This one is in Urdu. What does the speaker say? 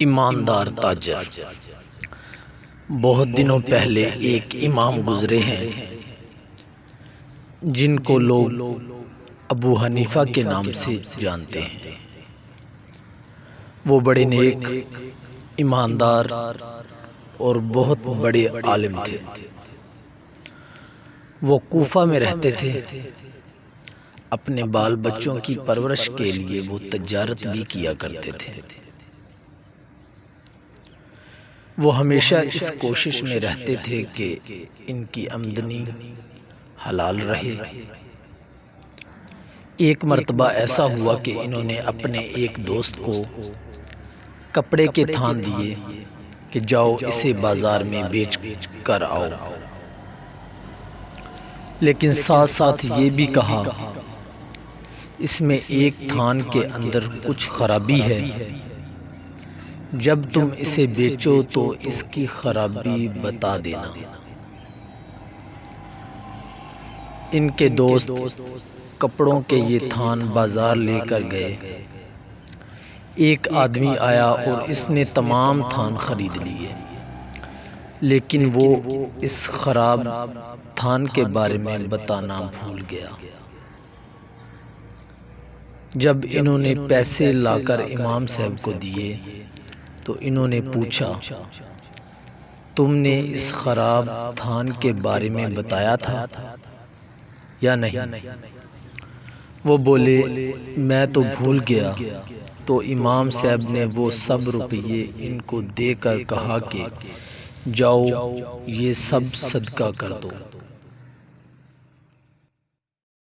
ایماندار تاجر۔ بہت دنوں پہلے ایک امام گزرے ہیں جن کو لوگ ابو حنیفہ کے نام سے جانتے ہیں۔ وہ بڑے نیک، ایماندار اور بہت بڑے عالم تھے۔ وہ کوفہ میں رہتے تھے۔ اپنے بال بچوں کی پرورش کے لیے وہ تجارت بھی کیا کرتے تھے۔ وہ ہمیشہ اس کوشش میں رہتے تھے کہ ان کی آمدنی حلال رہے۔ ایک مرتبہ ایسا ہوا کہ انہوں نے اپنے ایک دوست کو کپڑے کے تھان دیے کہ جاؤ اسے بازار میں بیچ کر آؤ، لیکن ساتھ ساتھ یہ بھی کہا اس میں ایک تھان کے اندر کچھ خرابی ہے، جب تم اسے بیچو تو اس کی خرابی بتا دینا۔ ان کے دوست کپڑوں کے یہ تھان بازار لے کر گئے۔ ایک آدمی آیا اور اس نے تمام تھان خرید لیے، لیکن وہ اس خراب تھان کے بارے میں بتانا بھول گیا۔ جب انہوں نے پیسے لا کر امام صاحب کو دیے تو انہوں نے پوچھا تم نے اس خراب تھان کے بارے میں بتایا تھا یا نہیں؟ وہ بولے میں تو بھول گیا۔ تو امام صاحب نے وہ سب روپیے ان کو دے کر کہا کہ جاؤ یہ سب صدقہ کر دو۔